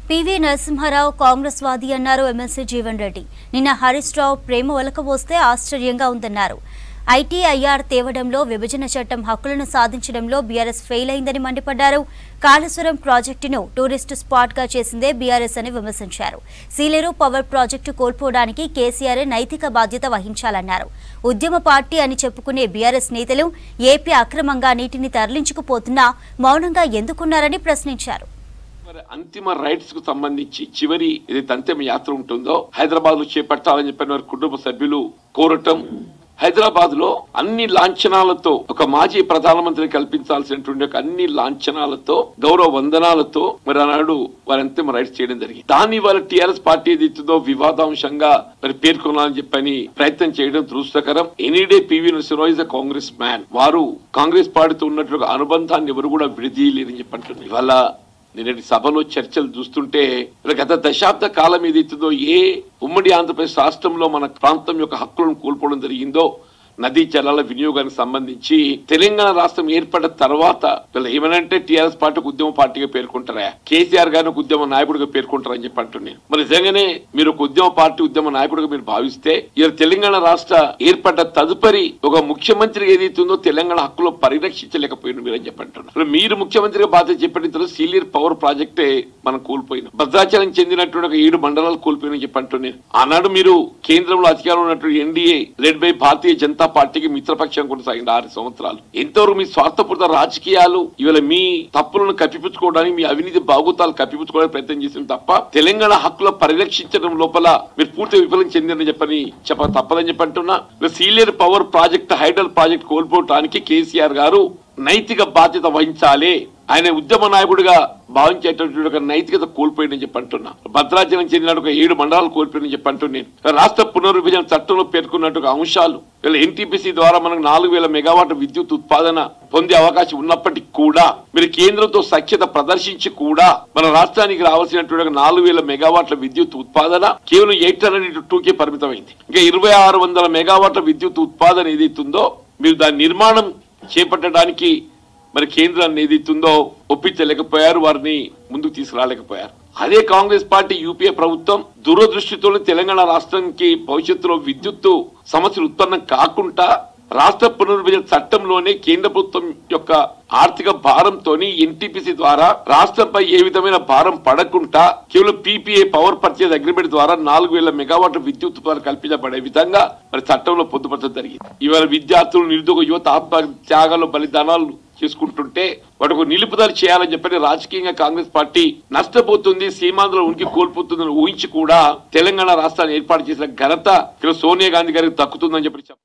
PV Narasimha Rao Congress వాది అన్నారు MLC Jeevan Reddy. నిన్న హరీష్ రావు ప్రేమ ఒలకబోస్తే ఆశ్చర్యంగా ఉందన్నారు. ఐటీఐఆర్ తేవడంలో విభజన చట్టం హక్కులను సాధించడంలో బీఆర్ఎస్ ఫెయిల్ అయిందని మండిపడ్డారు. కాళేశ్వరం ప్రాజెక్టును టూరిస్ట్ స్పాట్ గా చేసిందే బీఆర్ఎస్ అని విమర్శించారు. సీలేరు పవర్ ప్రాజెక్టు కోల్పోవడానికి కేసీఆర్ నైతిక బాధ్యత వహించాలన్నారు. ఉద్యమ పార్టీ అని చెప్పుకునే బీఆర్ఎస్ నేతలు ఏపీ అక్రమంగా నీటిని తరలించుకుపోతున్నా మౌనంగా ఎందుకున్నారని ప్రశ్నించారు. అంతిమ రైట్స్ కు సంబంధించి చివరి ఏదైతే అంతిమ యాత్ర ఉంటుందో హైదరాబాద్ లో చేపట్టాలని చెప్పిన వారి కుటుంబ సభ్యులు కోరటం, హైదరాబాద్ లో అన్ని లాంఛనాలతో ఒక మాజీ ప్రధానమంత్రి కల్పించాల్సినటువంటి అన్ని లాంఛనాలతో గౌరవ వందనాలతో మరి ఆనాడు వారి అంతిమ రైట్స్ చేయడం జరిగింది. దాన్ని వాళ్ళ టీఆర్ఎస్ పార్టీ ఏదైతుందో వివాదాంశంగా మరి పేర్కొనాలని చెప్పని ప్రయత్నం చేయడం దురదృష్టకరం. Any day PV Narasimha Rao is a Congress man. వారు కాంగ్రెస్ పార్టీతో ఉన్నటువంటి అనుబంధాన్ని ఎవరు కూడా విడదీయలేదని చెప్పంటున్నారు. ఇవాళ నిన్నటి సభలో చర్చలు చూస్తుంటే గత దశాబ్ద కాలం ఏదైతుందో ఏ ఉమ్మడి ఆంధ్రప్రదేశ్ రాష్ట్రంలో మన ప్రాంతం యొక్క హక్కులను కోల్పోవడం జరిగిందో నదీ జలాల వినియోగానికి సంబంధించి తెలంగాణ రాష్ట్రం ఏర్పడిన తర్వాత వీళ్ళు ఏమనంటే టీఆర్ఎస్ పార్టీకి ఉద్యమ పార్టీగా పేర్కొంటారా, కేసీఆర్ గారిని ఒక ఉద్యమ నాయకుడిగా పేర్కొంటారని చెప్పి అంటున్నాను. మరి నిజంగానే మీరు ఒక ఉద్యమ పార్టీ ఉద్యమ నాయకుడిగా మీరు భావిస్తే ఇలా తెలంగాణ రాష్ట్ర ఏర్పడ్డ తదుపరి ఒక ముఖ్యమంత్రి ఏదైతుందో తెలంగాణ హక్కులు పరిరక్షించలేకపోయిన మీరు అని చెప్పి అంటున్నారు. మీరు ముఖ్యమంత్రిగా బాధ్యత చెప్పిన సీలేరు పవర్ ప్రాజెక్టే మనం కోల్పోయిన, భద్రాచలం చెందినటువంటి ఒక 7 మండలాలు కోల్పోయిన చెప్పి అంటున్నాను. ఆనాడు మీరు కేంద్రంలో అధికారంలో ఉన్నటువంటి NDA led by Bharatiya Janata పార్టీకి మిత్రపక్షం కొనసాగింది 6 సంవత్సరాలు. ఎంతవరకు మీ స్వార్థపూరిత రాజకీయాలు ఇవాళ మీ తప్పులను కప్పిపుచ్చుకోవడానికి, మీ అవినీతి బాగోతాలు కప్పిపుచ్చుకోవడానికి ప్రయత్నం చేసింది తప్ప తెలంగాణ హక్కుల పరిరక్షించడం లోపల మీరు పూర్తి విఫలం చెందిందని చెప్పని తప్పదని చెప్పి అంటున్నా. Sileru power project, hydel project కోల్పోవడానికి కేసీఆర్ గారు నైతిక బాధ్యత వహించాలి. ఆయన ఉద్యమ నాయకుడిగా భావించేటటువంటి ఒక నైతికత కోల్పోయిందని చెప్పి అంటున్నా. భద్రాచలం చెందిన ఒక 7 మండలాలు కోల్పోయిందని చెప్పి అంటున్నాను. రాష్ట్ర పునర్విభజన చట్టంలో పేర్కొన్నట్టుగా అంశాలు ఎన్టీపీసీ ద్వారా మనకు 4000 మెగావాట్ల విద్యుత్ ఉత్పాదన పొందే అవకాశం ఉన్నప్పటికీ కూడా మీరు కేంద్రంతో సఖ్యత ప్రదర్శించి కూడా మన రాష్ట్రానికి రావాల్సినటువంటి 4000 మెగావాట్ల విద్యుత్ ఉత్పాదన కేవలం 802కే పరిమితమైంది. ఇంకా 2600 మెగావాట్ల విద్యుత్ ఉత్పాదన ఏదైతుందో మీరు దాని నిర్మాణం చేపట్టడానికి మరి కేంద్రాన్ని ఏదైతుందో ఒప్పించలేకపోయారు, వారిని ముందుకు తీసుకురాలేకపోయారు. అదే కాంగ్రెస్ పార్టీ యూపీఏ ప్రభుత్వం దూరదృష్టితో తెలంగాణ రాష్ట్రానికి భవిష్యత్తులో విద్యుత్తు సమస్యలు ఉత్పన్నం కాకుండా రాష్ట్ర పునర్విభజన చట్టంలోనే కేంద్ర ప్రభుత్వం యొక్క ఆర్థిక భారంతో ఎన్టీపీసీ ద్వారా రాష్ట్రంపై ఏ విధమైన భారం పడకుండా కేవలం పీపీఏ పవర్ పర్చేజ్ అగ్రిమెంట్ ద్వారా 4000 మెగావాట్ల విద్యుత్ కల్పించబడే విధంగా మరి చట్టంలో పొందుపరచడం జరిగింది. ఇవాళ విద్యార్థులు, నిరుద్యోగ యువత ఆత్మత్యాగాలు, బలిదానాలు చేసుకుంటుంటే వాటికి నిలుపుదల చేయాలని చెప్పని రాజకీయంగా కాంగ్రెస్ పార్టీ నష్టపోతుంది, సీమాంధ్రలో ఉనికి కోల్పోతుందని ఊహించి కూడా తెలంగాణ రాష్ట్రాన్ని ఏర్పాటు చేసిన ఘనత సోనియా గాంధీ గారికి దక్కుతుందని చెప్పి